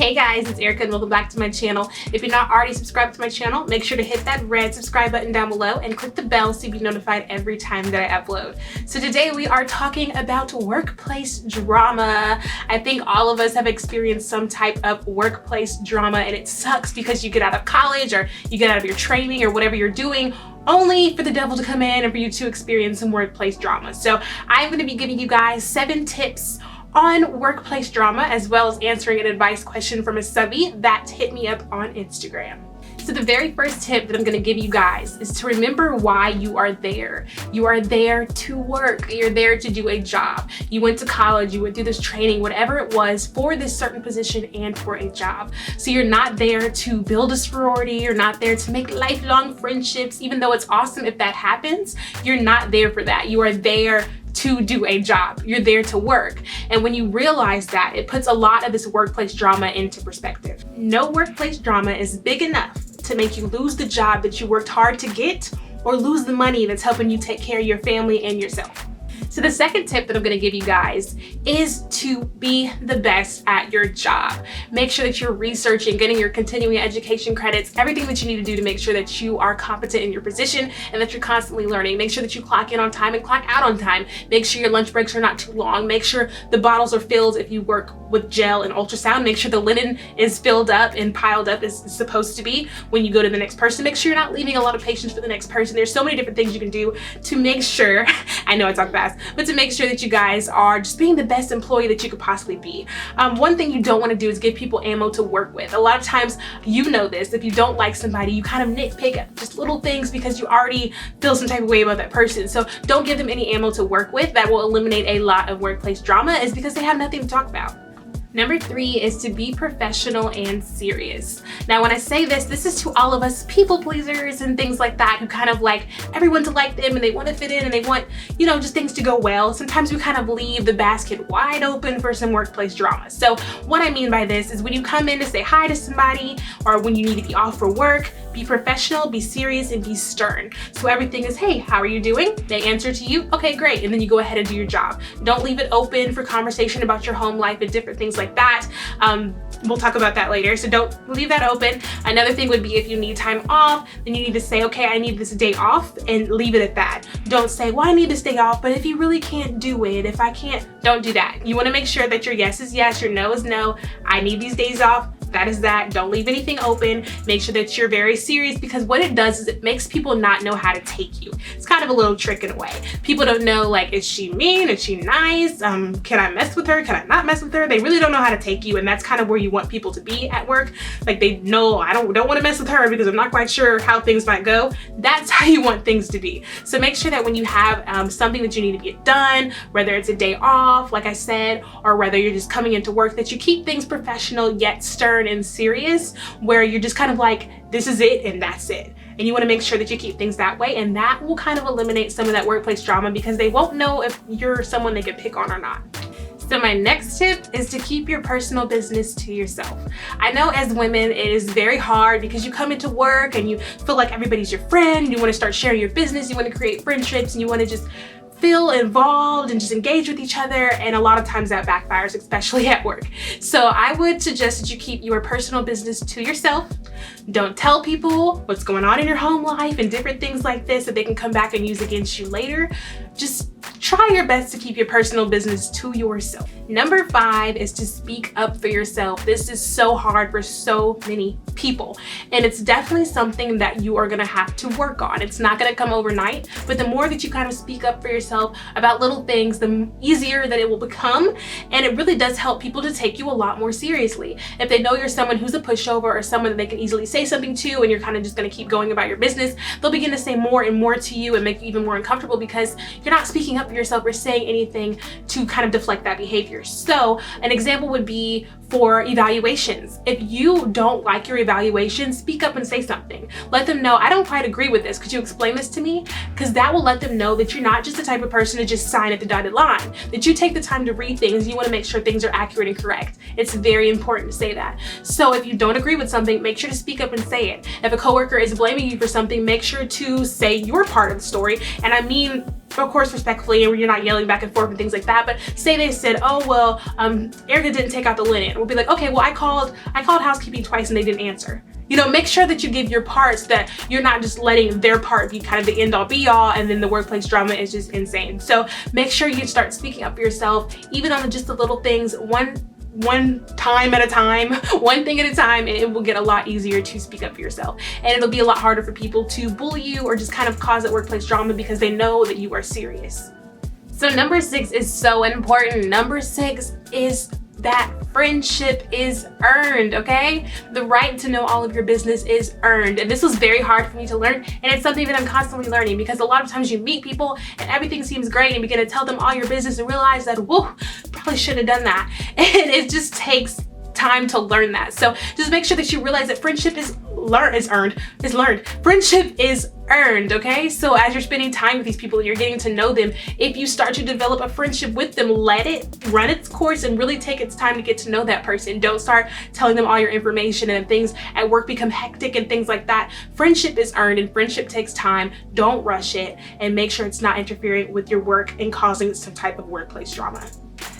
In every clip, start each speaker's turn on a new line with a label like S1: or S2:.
S1: Hey guys, it's Erica and welcome back to my channel. If you're not already subscribed to my channel, make sure to hit that red subscribe button down below and click the bell so you be notified every time that I upload. So today we are talking about workplace drama. I think all of us have experienced some type of workplace drama, and it sucks because you get out of college or you get out of your training or whatever you're doing only for the devil to come in and for you to experience some workplace drama. So I'm going to be giving you guys 7 tips on workplace drama, as well as answering an advice question from a subby that hit me up on Instagram. So the very first tip that I'm going to give you guys is to remember why you are there. You are there to work. You're there to do a job. You went to college, you went through this training, whatever it was, for this certain position and for a job. So you're not there to build a sorority. You're not there to make lifelong friendships, even though it's awesome if that happens. You're not there for that. You are there to do a job. You're there to work. And when you realize that, it puts a lot of this workplace drama into perspective. No workplace drama is big enough to make you lose the job that you worked hard to get or lose the money that's helping you take care of your family and yourself. So the second tip that I'm going to give you guys is to be the best at your job. Make sure that you're researching, getting your continuing education credits, everything that you need to do to make sure that you are competent in your position and that you're constantly learning. Make sure that you clock in on time and clock out on time. Make sure your lunch breaks are not too long. Make sure the bottles are filled if you work with gel and ultrasound. Make sure the linen is filled up and piled up as it's supposed to be when you go to the next person. Make sure you're not leaving a lot of patients for the next person. There's so many different things you can do to make sure, I know I talk fast, but to make sure that you guys are just being the best employee that you could possibly be. One thing you don't want to do is give people ammo to work with. A lot of times, you know this, if you don't like somebody, you kind of nitpick at just little things because you already feel some type of way about that person. So don't give them any ammo to work with. That will eliminate a lot of workplace drama, is because they have nothing to talk about. Number 3 is to be professional and serious. Now, when I say this, this is to all of us people pleasers and things like that who kind of like everyone to like them and they want to fit in and they want, you know, just things to go well. Sometimes we kind of leave the basket wide open for some workplace drama. So what I mean by this is when you come in to say hi to somebody or when you need to be off for work, be professional, be serious, and be stern. So everything is, hey, how are you doing? They answer to you, okay, great. And then you go ahead and do your job. Don't leave it open for conversation about your home life and different things like that. We'll talk about that later. So don't leave that open. Another thing would be if you need time off, then you need to say, okay, I need this day off, and leave it at that. Don't say, well, I need this day off, but if you really can't do it, if I can't, don't do that. You want to make sure that your yes is yes, your no is no. I need these days off. That is that. Don't leave anything open. Make sure that you're very serious, because what it does is it makes people not know how to take you. It's kind of a little trick in a way. People don't know, like, is she mean? Is she nice? Can I mess with her? Can I not mess with her? They really don't know how to take you, and that's kind of where you want people to be at work. Like, they know, I don't want to mess with her because I'm not quite sure how things might go. That's how you want things to be. So make sure that when you have something that you need to get done, whether it's a day off, like I said, or whether you're just coming into work, that you keep things professional yet stern and serious, where you're just kind of like, this is it and that's it. And you want to make sure that you keep things that way, and that will kind of eliminate some of that workplace drama because they won't know if you're someone they can pick on or not. So my next tip is to keep your personal business to yourself. I know as women, it is very hard because you come into work and you feel like everybody's your friend. You want to start sharing your business. You want to create friendships and you want to just feel involved and just engage with each other, and a lot of times that backfires, especially at work. So I would suggest that you keep your personal business to yourself. Don't tell people what's going on in your home life and different things like this that they can come back and use against you later. Just try your best to keep your personal business to yourself. Number 5 is to speak up for yourself. This is so hard for so many people, and it's definitely something that you are gonna have to work on. It's not gonna come overnight, but the more that you kind of speak up for yourself about little things, the easier that it will become, and it really does help people to take you a lot more seriously. If they know you're someone who's a pushover or someone that they can easily say something to, and you're kind of just gonna keep going about your business, they'll begin to say more and more to you and make you even more uncomfortable because you're not speaking up for yourself or saying anything to kind of deflect that behavior. So an example would be for evaluations. If you don't like your evaluation, speak up and say something. Let them know, I don't quite agree with this. Could you explain this to me? Because that will let them know that you're not just the type of person to just sign at the dotted line, that you take the time to read things. You want to make sure things are accurate and correct. It's very important to say that. So if you don't agree with something, make sure to speak up and say it. If a coworker is blaming you for something, make sure to say your part of the story. And I mean of course respectfully, and you're not yelling back and forth and things like that. But say they said, oh well, Erica didn't take out the linen. We'll be like, okay, well I called housekeeping twice and they didn't answer. You know, make sure that you give your parts, that you're not just letting their part be kind of the end all be all, and then the workplace drama is just insane. So make sure you start speaking up for yourself, even on just the little things, one time at a time, one thing at a time, and it will get a lot easier to speak up for yourself. And it'll be a lot harder for people to bully you or just kind of cause that workplace drama because they know that you are serious. So number 6 is so important. Number 6 is that friendship is earned, okay? The right to know all of your business is earned. And this was very hard for me to learn, and it's something that I'm constantly learning, because a lot of times you meet people and everything seems great and you begin to tell them all your business and realize that, whoa, probably shouldn't have done that. And it just takes time to learn that. So just make sure that you realize that friendship is learned. Friendship is earned, okay? So as you're spending time with these people and you're getting to know them, if you start to develop a friendship with them, let it run its course and really take its time to get to know that person. Don't start telling them all your information, and things at work become hectic and things like that. Friendship is earned, and friendship takes time. Don't rush it, and make sure it's not interfering with your work and causing some type of workplace drama.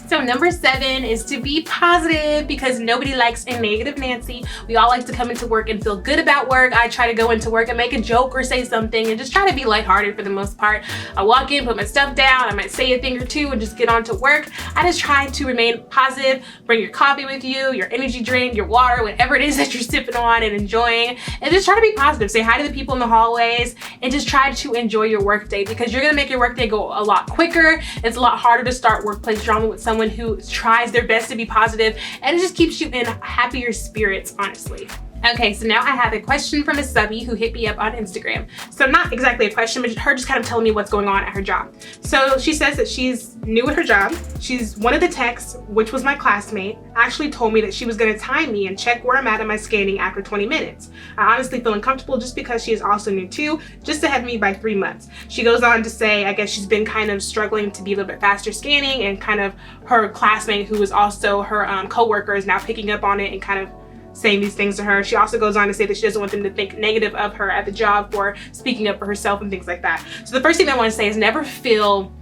S1: So number 7 is to be positive, because nobody likes a negative Nancy. We all like to come into work and feel good about work. I try to go into work and make a joke or say something and just try to be lighthearted for the most part. I walk in, put my stuff down, I might say a thing or two and just get on to work. I just try to remain positive. Bring your coffee with you, your energy drink, your water, whatever it is that you're sipping on and enjoying, and just try to be positive. Say hi to the people in the hallways and just try to enjoy your work day, because you're gonna make your work day go a lot quicker. It's a lot harder to start workplace drama with someone who tries their best to be positive, and it just keeps you in happier spirits, honestly. Okay, so now I have a question from a subby who hit me up on Instagram. So not exactly a question, but her just kind of telling me what's going on at her job. So she says that she's new at her job. She's one of the techs, which was my classmate, actually told me that she was gonna time me and check where I'm at in my scanning after 20 minutes. I honestly feel uncomfortable just because she is also new too, just ahead of me by 3 months. She goes on to say, I guess she's been kind of struggling to be a little bit faster scanning, and kind of her classmate, who is also her co-worker, is now picking up on it and kind of saying these things to her. She also goes on to say that she doesn't want them to think negative of her at the job for speaking up for herself and things like that. So the first thing I want to say is never feel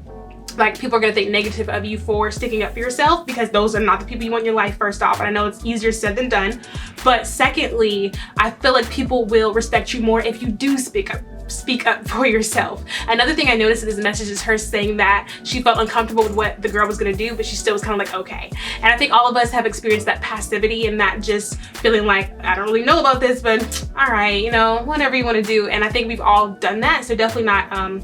S1: like people are going to think negative of you for sticking up for yourself, because those are not the people you want in your life, first off. And I know it's easier said than done. But secondly, I feel like people will respect you more if you do speak up for yourself. Another thing I noticed in this message is her saying that she felt uncomfortable with what the girl was gonna do, but she still was kind of like, okay. And I think all of us have experienced that passivity and that just feeling like, I don't really know about this, but all right, you know, whatever you want to do. And I think we've all done that. So definitely not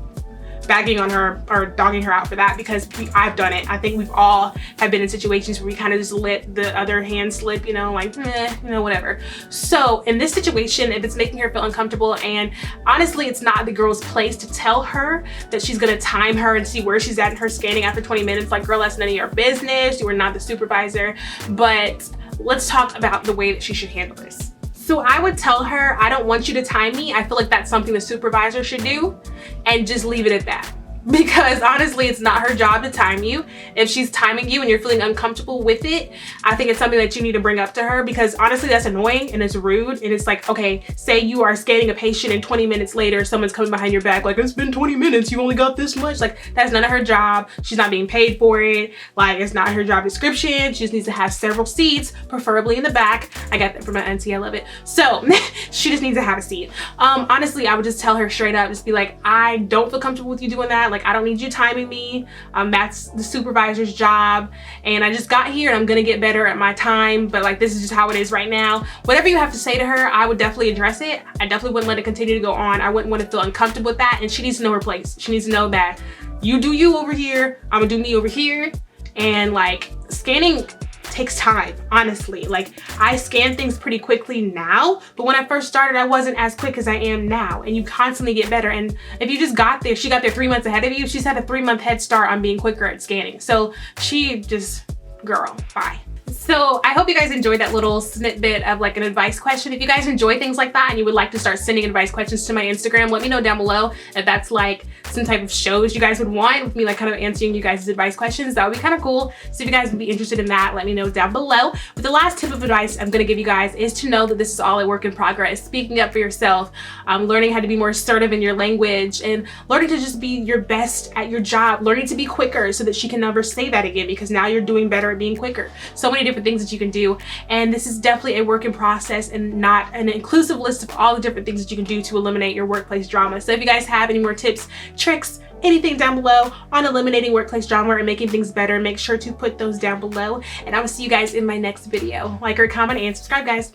S1: bagging on her or dogging her out for that, because I've done it. I think we've all have been in situations where we kind of just let the other hand slip, you know, like, you know, whatever. So in this situation, if it's making her feel uncomfortable, and honestly, it's not the girl's place to tell her that she's gonna time her and see where she's at in her scanning after 20 minutes. Like, girl, that's none of your business. You are not the supervisor. But let's talk about the way that she should handle this. So I would tell her, I don't want you to time me. I feel like that's something the supervisor should do, and just leave it at that. Because honestly, it's not her job to time you. If she's timing you and you're feeling uncomfortable with it, I think it's something that you need to bring up to her, because honestly, that's annoying and it's rude. And it's like, okay, say you are scanning a patient and 20 minutes later, someone's coming behind your back like, it's been 20 minutes, you only got this much. Like, that's none of her job. She's not being paid for it. Like, it's not her job description. She just needs to have several seats, preferably in the back. I got that from my auntie, I love it. So she just needs to have a seat. Honestly, I would just tell her straight up, just be like, I don't feel comfortable with you doing that. Like, I don't need you timing me. That's the supervisor's job, and I just got here and I'm gonna get better at my time, but like, this is just how it is right now. Whatever you have to say to her, I would definitely address it. I definitely wouldn't let it continue to go on. I wouldn't want to feel uncomfortable with that, and she needs to know her place. She needs to know that you do you over here, I'm gonna do me over here. And like, scanning takes time, honestly. Like, I scan things pretty quickly now, but when I first started, I wasn't as quick as I am now, and you constantly get better. And if you just got there, she got there 3 months ahead of you, she's had a 3-month head start on being quicker at scanning. So she just, girl, bye. So I hope you guys enjoyed that little snippet of like an advice question. If you guys enjoy things like that and you would like to start sending advice questions to my Instagram, let me know down below if that's like some type of shows you guys would want with me like kind of answering you guys' advice questions, that would be kind of cool. So if you guys would be interested in that, let me know down below. But the last tip of advice I'm gonna give you guys is to know that this is all a work in progress. Speaking up for yourself, learning how to be more assertive in your language, and learning to just be your best at your job, learning to be quicker so that she can never say that again, because now you're doing better at being quicker. So many different things that you can do, and this is definitely a work in process and not an inclusive list of all the different things that you can do to eliminate your workplace drama. So if you guys have any more tips, tricks, anything down below on eliminating workplace drama and making things better, make sure to put those down below, and I will see you guys in my next video. Like or comment and subscribe, guys.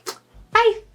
S1: Bye.